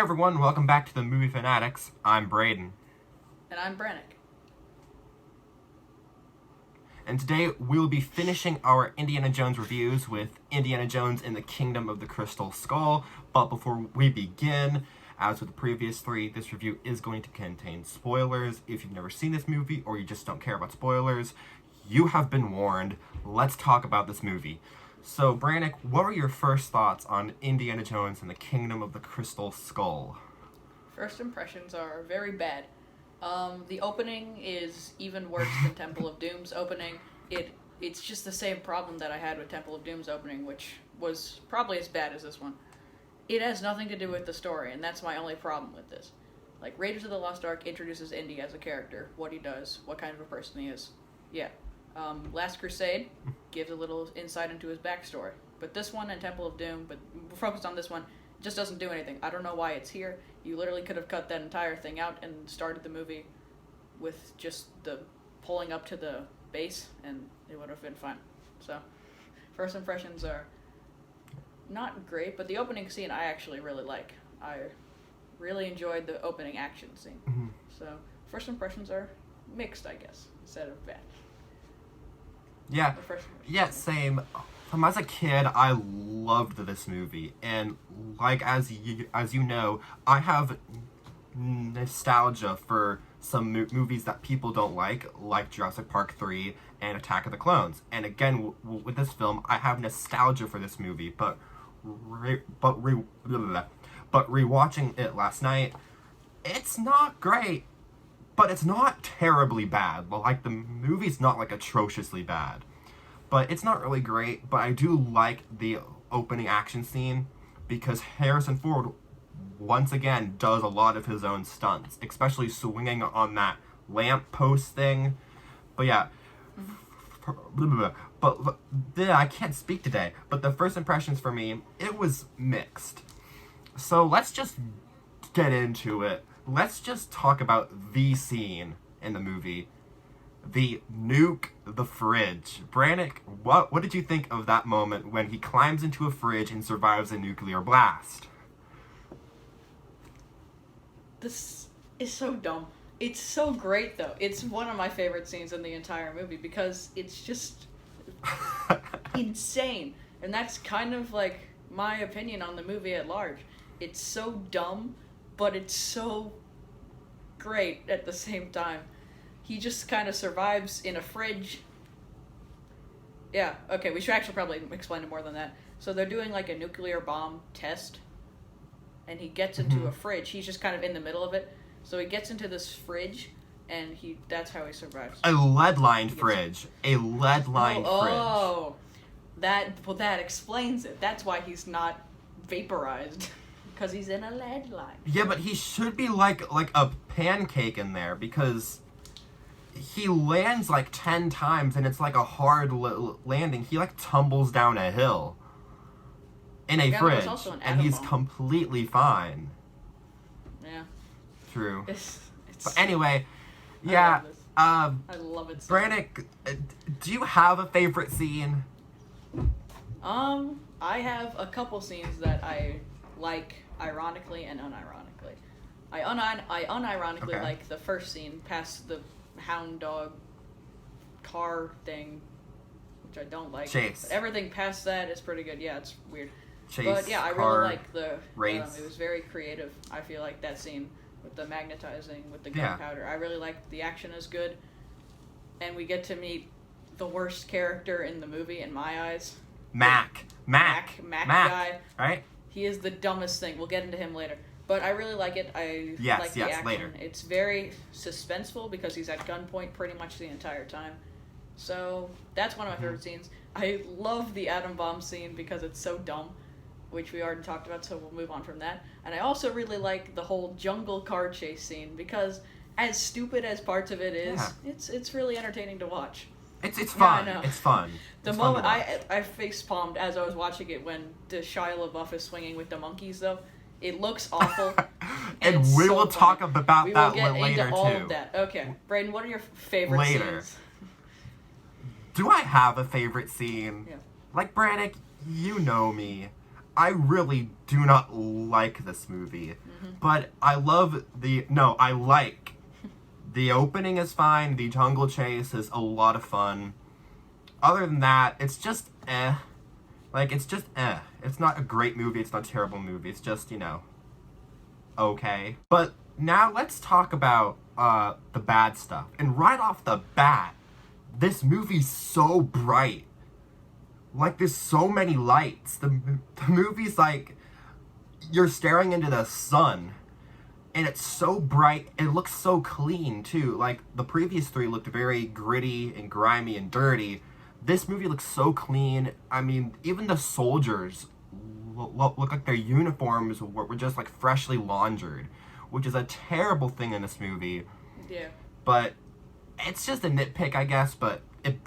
everyone, welcome back to the Movie Fanatics. I'm Braden. And I'm Brannick. And today we'll be finishing our Indiana Jones reviews with Indiana Jones and the Kingdom of the Crystal Skull. But before we begin, as with the previous three, this review is going to contain spoilers. If you've never seen this movie or you just don't care about spoilers, you have been warned. Let's talk about this movie. So, Brannick, what were your first thoughts on Indiana Jones and the Kingdom of the Crystal Skull? First impressions are very bad. The opening is even worse than Temple of Doom's opening. It's just the same problem that I had with Temple of Doom's opening, which was probably as bad as this one. It has nothing to do with the story, and that's my only problem with this. Like, Raiders of the Lost Ark introduces Indy as a character, what he does, what kind of a person he is. Yeah. Last Crusade gives a little insight into his backstory. But this one and Temple of Doom, but we're focused on this one, just doesn't do anything. I don't know why it's here. You literally could have cut that entire thing out and started the movie with just the pulling up to the base, and it would have been fine. So, first impressions are not great, but the opening scene I actually really like. I really enjoyed the opening action scene. Mm-hmm. So, first impressions are mixed, I guess, instead of bad. Yeah, same. As a kid, I loved this movie, and as you know, I have nostalgia for some movies that people don't like Jurassic Park 3 and Attack of the Clones. And again, with this film, I have nostalgia for this movie, but rewatching it last night, it's not great. But it's not terribly bad. Like, the movie's not, atrociously bad. But it's not really great. But I do like the opening action scene because Harrison Ford, once again, does a lot of his own stunts. Especially swinging on that lamp post thing. But yeah. But I can't speak today. But the first impressions for me, it was mixed. So let's just get into it. Let's just talk about the scene in the movie. The nuke, the fridge. Brannick, what did you think of that moment when he climbs into a fridge and survives a nuclear blast? This is so dumb. It's so great, though. It's one of my favorite scenes in the entire movie because it's just insane. And that's kind of, my opinion on the movie at large. It's so dumb, but it's so great at the same time. He just kind of survives in a fridge. Yeah, okay, we should actually probably explain it more than that. So they're doing a nuclear bomb test, and he gets into a fridge. He's just kind of in the middle of it. So he gets into this fridge, and that's how he survives. A lead-lined fridge. A lead-lined fridge. Oh, that explains it. That's why he's not vaporized. Because he's in a lead line. Yeah, but he should be like a pancake in there because he lands 10 times and it's a hard landing. He tumbles down a hill in a fridge and he's completely fine. Yeah. True. It's but anyway, yeah. I love it so Brannick, do you have a favorite scene? I have a couple scenes that I like ironically and unironically. I unironically like the first scene past the hound dog car thing, which I don't like. Chase. But everything past that is pretty good. Yeah, it's weird. Chase, but yeah, I car, really like the race. It was very creative. I feel like that scene with the magnetizing, with the gunpowder. I really like the action is good, and we get to meet the worst character in the movie in my eyes. Mac guy. Right? He is the dumbest thing. We'll get into him later. But I really like it. I like the action. Later. It's very suspenseful because he's at gunpoint pretty much the entire time. So that's one of my favorite scenes. I love the atom bomb scene because it's so dumb, which we already talked about, so we'll move on from that. And I also really like the whole jungle car chase scene because as stupid as parts of it is, it's really entertaining to watch. It's fun. Yeah, I know. It's fun. The moment I face palmed as I was watching it when the Shia LaBeouf is swinging with the monkeys, though. It looks awful. and we will talk about that later too. We will get into all of that. Okay, Braden, what are your favorite scenes? Do I have a favorite scene? Yeah. Brannick, you know me. I really do not like this movie. But I like the opening is fine. The jungle chase is a lot of fun. Other than that, it's just eh. Like, it's just eh. It's not a great movie. It's not a terrible movie. It's just, okay. But now let's talk about the bad stuff. And right off the bat, this movie's so bright. Like, there's so many lights. The movie's like you're staring into the sun. And it's so bright. It looks so clean, too. Like, the previous three looked very gritty and grimy and dirty. This movie looks so clean. I mean, even the soldiers look like their uniforms were just, like, freshly laundered. Which is a terrible thing in this movie. Yeah. But it's just a nitpick, I guess. But it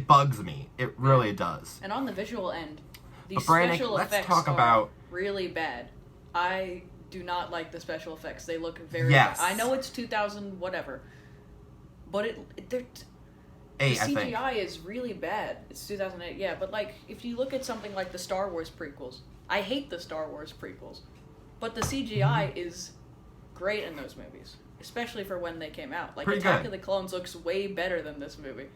bugs me. It really does. And on the visual end, the Brandon, special let's effects talk are about... really bad. I do not like the special effects. They look very Yes. bad. I know it's 2000 whatever, but the I think. CGI is really bad. It's 2008, yeah, but like if you look at something like the Star Wars prequels, I hate the Star Wars prequels, but the CGI is great in those movies, especially for when they came out. Like Pretty Attack good. of the Clones looks way better than this movie.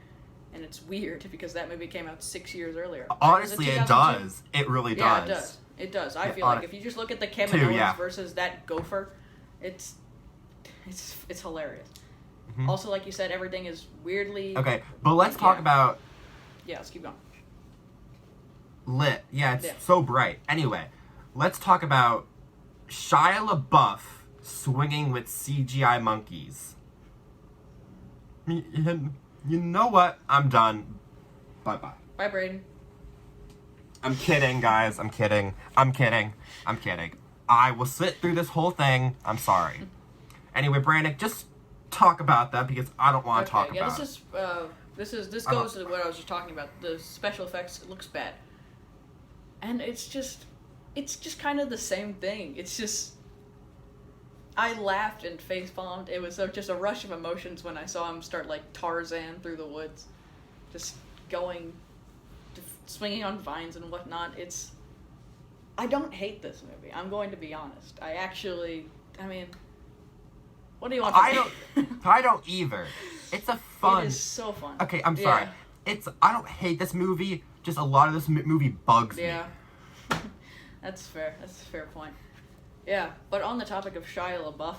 And it's weird because that movie came out 6 years earlier. Honestly, it 2002? does. It really does. Yeah, it does. It does. I Yeah, feel like if you just look at the Kevin Two, Owens yeah. versus that gopher, it's hilarious. Mhm. Also, like you said, everything is weirdly Okay, but let's talk Yeah. about Yeah, let's keep going. lit. Yeah, it's Yeah. so bright. Anyway, let's talk about Shia LaBeouf swinging with CGI monkeys. You know what? I'm done. Bye-bye. Bye, Braden. I'm kidding, guys. I'm kidding. I will sit through this whole thing. I'm sorry. Anyway, Brandon, just talk about that because I don't want to talk yeah, about this goes to what I was just talking about. The special effects, it looks bad. And it's just kind of the same thing. It's just I laughed and facepalmed. It was just a rush of emotions when I saw him start like Tarzan through the woods, just going, swinging on vines and whatnot. I don't hate this movie. I'm going to be honest. What do you want from me? I don't either. It's a fun. It is so fun. Okay, I'm sorry. Yeah. I don't hate this movie. Just a lot of this movie bugs me. Yeah. That's fair. That's a fair point. Yeah, but on the topic of Shia LaBeouf,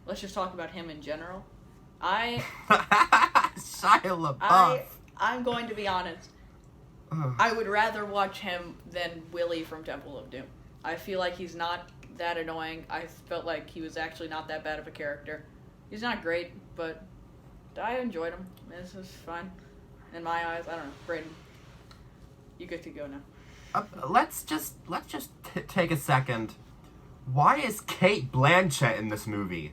let's just talk about him in general. Shia LaBeouf. I'm going to be honest. I would rather watch him than Willie from Temple of Doom. I feel like he's not that annoying. I felt like he was actually not that bad of a character. He's not great, but I enjoyed him. This was fine. In my eyes, I don't know. Braden, you get to go now. Let's just take a second. Why is Kate Blanchett in this movie?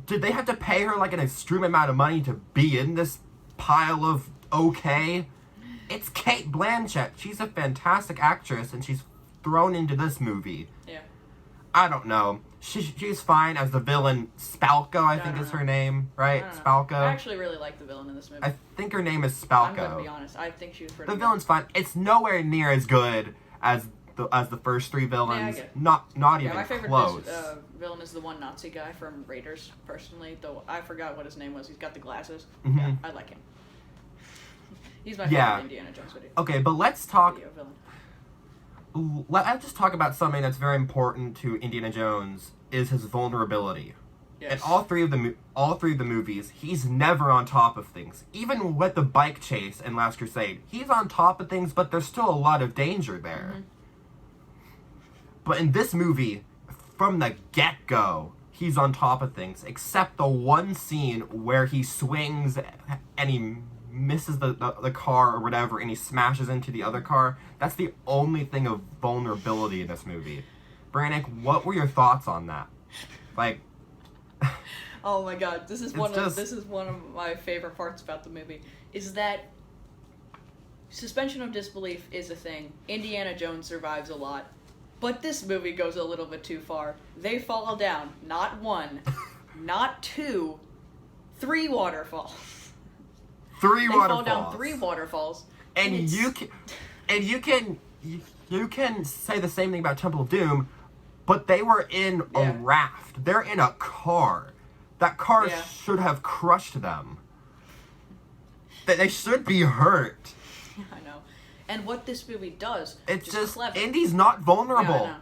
Did they have to pay her like an extreme amount of money to be in this pile of okay? It's Kate Blanchett. She's a fantastic actress, and she's thrown into this movie. Yeah. I don't know. She's fine as the villain Spalko, I think is her name, right? Spalko. I actually really like the villain in this movie. I think her name is I'm Spalko. going to be honest. I think she was pretty The good. villain's fine. It's nowhere near as good as the first three villains. Yeah, I get it. Not Yeah, even my favorite close. villain is the one Nazi guy from Raiders, personally, though I forgot what his name was. He's got the glasses. Mhm. Yeah, I like him. He's my favorite Yeah. Indiana Jones video. Okay, but let's talk. Video villain. Let's just talk about something that's very important to Indiana Jones is his vulnerability. Yes. In all three of the movies, he's never on top of things. Even with the bike chase in Last Crusade, he's on top of things, but there's still a lot of danger there. Mhm. But in this movie, from the get-go, he's on top of things, except the one scene where he swings and he misses the car or whatever, and he smashes into the other car. That's the only thing of vulnerability in this movie. Brannick, what were your thoughts on that? Like, Oh my god, this is It's one just- of my favorite parts about the movie. Is that suspension of disbelief is a thing. Indiana Jones survives a lot. But this movie goes a little bit too far. They fall down, not one, not two, 3 waterfalls. three They waterfalls. fall down 3 waterfalls. And it's- you can you can say the same thing about Temple of Doom, but they were in a Yeah. raft. They're in a car. That car Yeah. should have crushed them. They should be hurt. I know. And what this movie does, It's which is just clever. Indy's not vulnerable. Yeah, I know.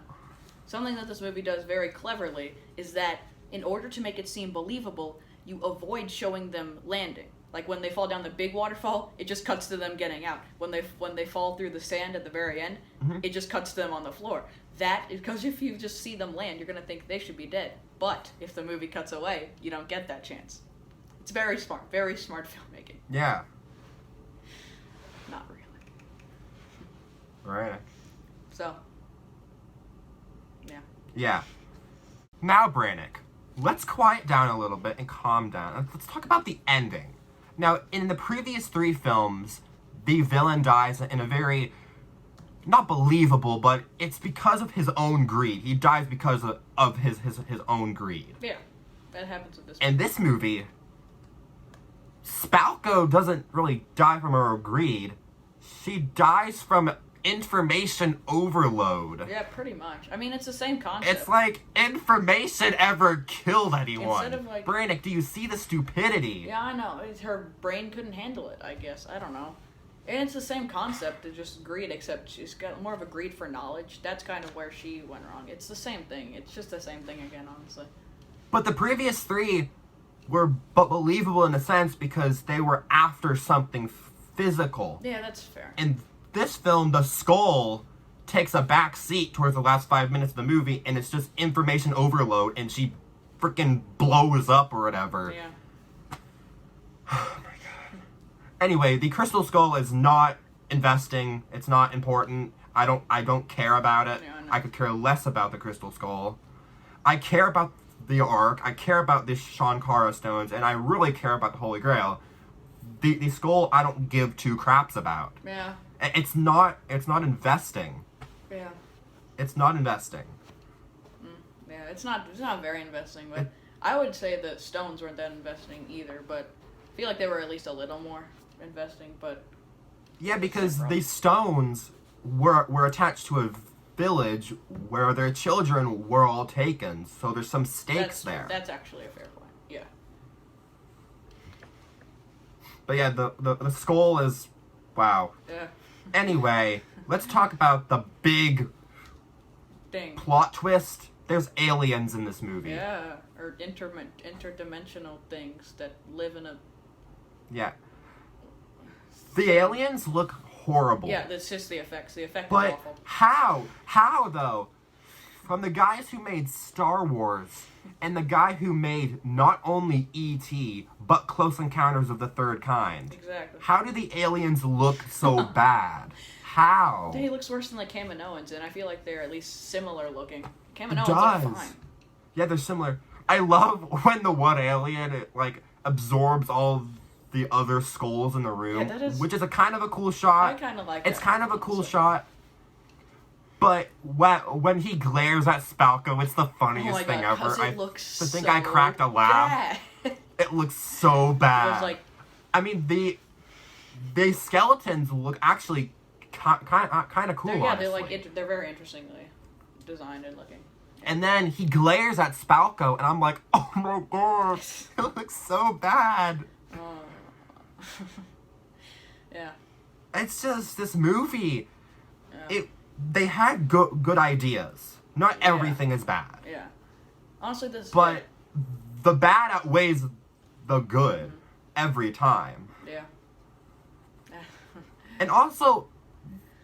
Something that this movie does very cleverly is that in order to make it seem believable, you avoid showing them landing. Like when they fall down the big waterfall, it just cuts to them getting out. When they fall through the sand at the very end, it just cuts to them on the floor. That is because if you just see them land, you're gonna think they should be dead. But if the movie cuts away, you don't get that chance. It's very smart filmmaking. Yeah. Not really. Right. So, yeah. Yeah. Now, Brannick, let's quiet down a little bit and calm down. Let's talk about the ending. Now, in the previous 3 films, the villain dies in a very, not believable, but it's because of his own greed. He dies because of his own greed. Yeah, that happens with this In this movie, Spalko doesn't really die from her greed. She dies from information overload. Yeah, pretty much. I mean, it's the same concept. It's like information ever killed anyone. Instead of, like- Brannick, do you see the stupidity? Yeah, I know. Her brain couldn't handle it, I guess. I don't know. And it's the same concept, it's just greed, except she's got more of a greed for knowledge. That's kind of where she went wrong. It's the same thing. It's just the same thing again, honestly. But the previous 3 were believable in a sense because they were after something physical. Yeah, that's fair. In this film, the skull takes a back seat towards the last 5 minutes of the movie, and it's just information overload, and she freaking blows up or whatever. Yeah. Oh my god. Anyway, the crystal skull is not investing. It's not important. I don't care about it. Yeah, I know. I could care less about the crystal skull. I care about the Ark. I care about the Shankara stones, and I really care about the Holy Grail. The skull I don't give 2 craps about. Yeah. It's not investing. Yeah. It's not investing. Yeah, it's not very investing, but I would say the stones weren't that investing either, but I feel like they were at least a little more investing, but Yeah, because Separate. the stones were attached to a village where their children were all taken, so there's some stakes there. That's actually a fair point. Yeah. But yeah, the skull is wow. Yeah. Anyway, let's talk about the big Dang. plot twist. There's aliens in this movie. Yeah, or interdimensional things that live in a... Yeah. The aliens look horrible. Yeah, that's just the effects. The effect is But awful. how? How though? From the guys who made Star Wars and the guy who made not only E.T. but Close Encounters of the Third Kind. Exactly. How do the aliens look so bad? How? He looks worse than like Kaminoans, and I feel like they're at least similar looking. It Kaminoans does. look fine. Yeah, they're similar. I love when the one alien like absorbs all the other skulls in the room, Yeah, that is- which is a kind of a cool I shot. kind of like It's that kind of a cool concept. shot. But when he glares at Spalko, it's the Oh funniest my thing god, ever. because it looks I think so I cracked a laugh. bad. It looks so bad. It was like, I mean, the skeletons look actually kind of cool. they're honestly. like they're very interestingly designed and looking. And then he glares at Spalko, and I'm like, oh my god, it looks so bad. Yeah. It's just this movie. Yeah. They had good ideas. Not Yeah. everything is bad, Yeah. Honestly, this. but the bad outweighs the good every time. Yeah. And also,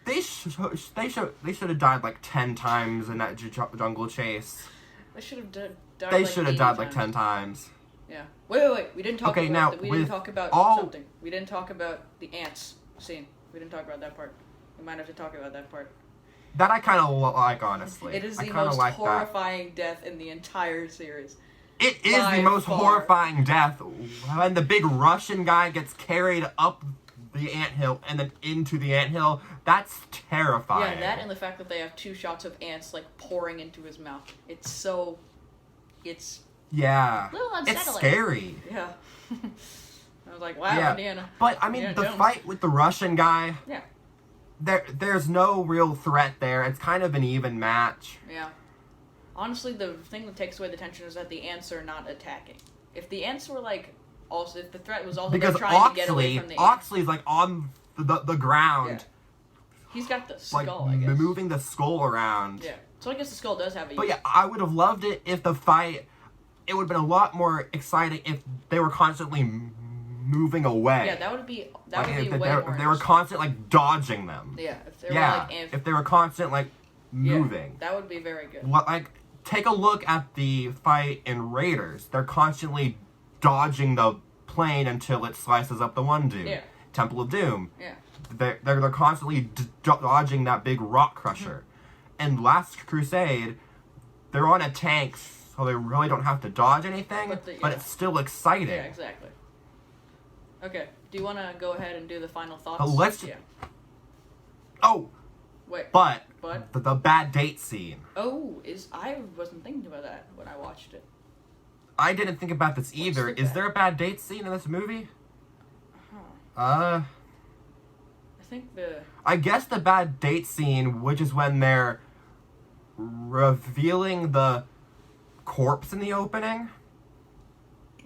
they should have died like 10 times in that jungle chase. They should have died. They like should have 80 died like times. 10 times. Yeah. Wait. We didn't talk Okay, about now, we didn't with talk about all- something. We didn't talk about the ants scene. We didn't talk about that part. We might have to talk about that part. That I kind of like, honestly. It is I the kinda most like that. horrifying death in the entire series. It is by the most far. horrifying death when the big Russian guy gets carried up the anthill and then into the anthill. That's terrifying. Yeah, that and the fact that they have 2 shots of ants like pouring into his mouth. It's Yeah. a little unsettling. It's scary. Yeah. I was like, wow, Yeah. Indiana. But I mean, Yeah, the Jones. fight with the Russian guy, Yeah. there's no real threat there. It's kind of an even match. Yeah. Honestly, the thing that takes away the tension is that the ants are not attacking. If the ants were if the threat was also Because they're trying to get away from the ants. Oxley's on the ground. Yeah. He's got the skull, I guess. Moving the skull around. Yeah. So I guess the skull does have a use. But yeah, I would have loved it if the fight. It would have been a lot more exciting if they were constantly moving away. Yeah, that would be if way more. If they were constantly dodging them. Yeah, if they were if they were constant moving. Yeah, that would be very good. Take a look at the fight in Raiders. They're constantly dodging the plane until it slices up the one dude. Yeah. Temple of Doom. Yeah. They're constantly dodging that big rock crusher. And Last Crusade, they're on a tank, so they really don't have to dodge anything, but it's still exciting. Yeah, exactly. Okay, do you want to go ahead and do the final thoughts? Oh! Wait. But? But? The bad date scene. Oh, I wasn't thinking about that when I watched it. I didn't think about this either. Is there a bad date scene in this movie? I think I guess the bad date scene, which is when they're revealing the corpse in the opening.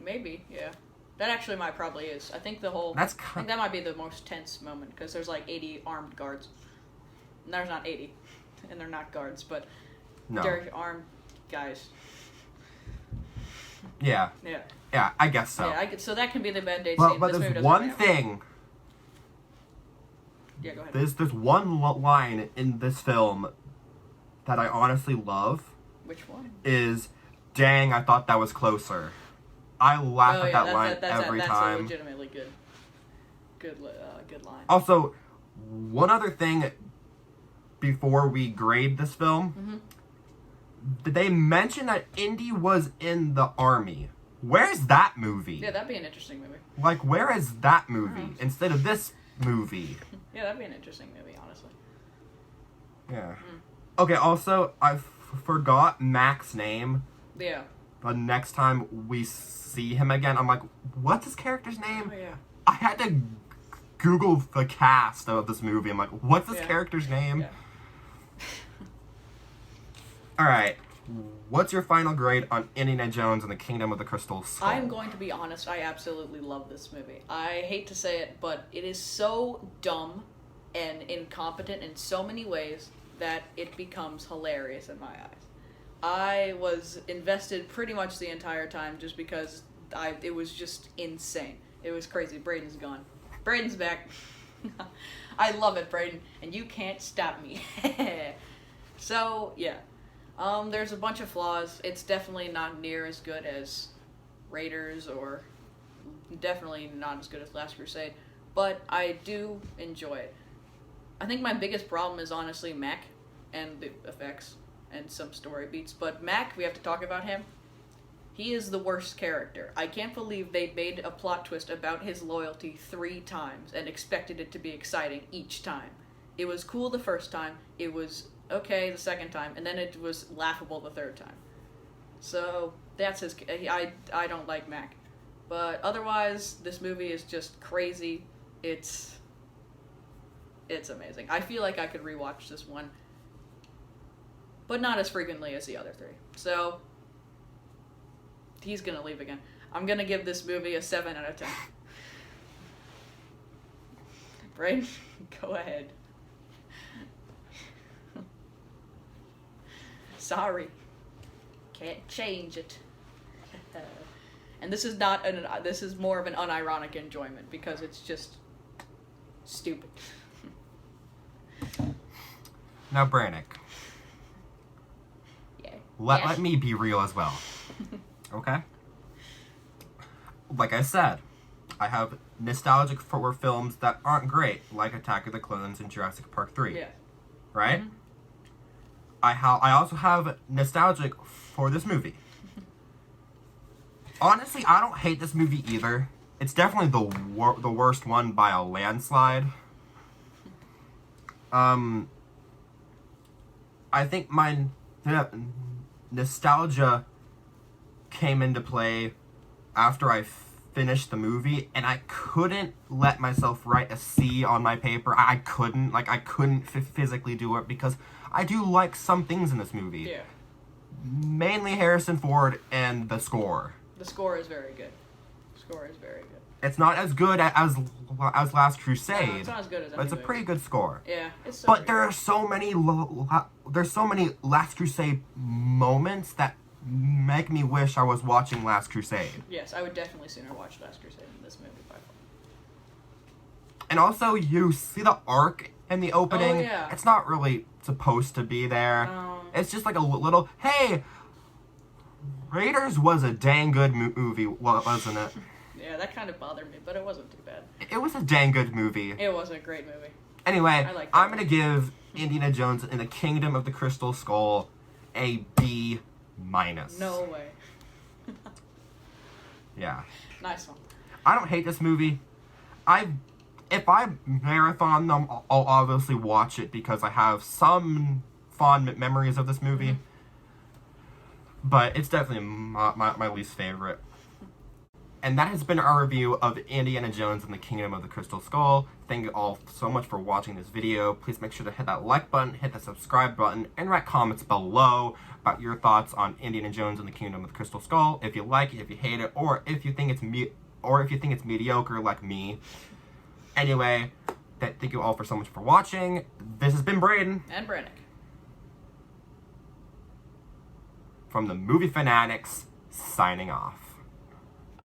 Maybe, yeah. That actually probably is. I think I think that might be the most tense moment because there's 80 armed guards. And there's not 80, and they're not guards, but they're armed guys. Yeah. Yeah. Yeah, I guess so. Yeah, so that can be the bad date scene. But there's one thing. Yeah, go ahead. There's one line in this film that I honestly love. Which one? Is, dang, I thought that was closer. I laugh at that line every time. That's a legitimately good line. Also, one other thing before we grade this film, did they mention that Indy was in the army? Where's that movie? Yeah, that'd be an interesting movie. Where is that movie instead of this movie? Yeah, that'd be an interesting movie, honestly. Yeah. Okay, also, I forgot Mac's name. Yeah. The next time we see him again, I'm like, what's his character's name? Oh, yeah. I had to Google the cast of this movie. I'm like, what's this character's name? Yeah. Alright. What's your final grade on Indiana Jones and the Kingdom of the Crystal Skull? I'm going to be honest, I absolutely love this movie. I hate to say it, but it is so dumb and incompetent in so many ways that it becomes hilarious in my eyes. I was invested pretty much the entire time just because it was just insane. It was crazy. Braden's gone. Braden's back. I love it, Braden, and you can't stop me. So, yeah. There's a bunch of flaws. It's definitely not near as good as Raiders, or definitely not as good as Last Crusade, but I do enjoy it. I think my biggest problem is honestly Mac and the effects and some story beats, but Mac, we have to talk about him. He is the worst character. I can't believe they made a plot twist about his loyalty 3 times and expected it to be exciting each time. It was cool the first time, it was okay the second time, and then it was laughable the third time. So, that's I don't like Mac. But otherwise, this movie is just crazy. It's amazing. I feel like I could rewatch this one, but not as frequently as the other 3. So, he's gonna leave again. I'm gonna give this movie a 7 out of 10. Brain, go ahead. Sorry. Can't change it. And this is this is more of an unironic enjoyment because it's just stupid. Now, Brannick. Yeah. Let me be real as well. Okay? Like I said, I have nostalgic for films that aren't great, like Attack of the Clones and Jurassic Park 3. Yeah. Right? Mm-hmm. I also have nostalgic for this movie. Honestly, I don't hate this movie either. It's definitely the worst one by a landslide. I think my nostalgia came into play after I finished the movie, and I couldn't let myself write a C on my paper. I couldn't physically do it because I do like some things in this movie. Yeah. Mainly Harrison Ford and the score. The score is very good. It's not as good as Last Crusade. No, it's not as good as but it's a anything. pretty good score. Yeah, it's so But good. there are so many there's so many Last Crusade moments that make me wish I was watching Last Crusade. Yes, I would definitely sooner watch Last Crusade than this movie by far. And also, you see the arc in the opening. Oh, yeah. It's not really supposed to be there. It's just like a little, hey, Raiders was a dang good movie, wasn't it? Yeah, that kind of bothered me, but it wasn't too bad. It was a dang good movie. It was a great movie. Anyway, I like that I'm going to give Indiana Jones and the Kingdom of the Crystal Skull a B-. No way. Yeah. Nice one. I don't hate this movie. If I marathon them, I'll obviously watch it because I have some fond memories of this movie. Mm-hmm. But it's definitely my least favorite. And that has been our review of Indiana Jones and the Kingdom of the Crystal Skull. Thank you all so much for watching this video. Please make sure to hit that like button, hit the subscribe button, and write comments below about your thoughts on Indiana Jones and the Kingdom of the Crystal Skull. If you like it, if you hate it, or if you think it's mediocre like me. Anyway, thank you all so much for watching. This has been Braden And Brannick. from the Movie Fanatics, signing off.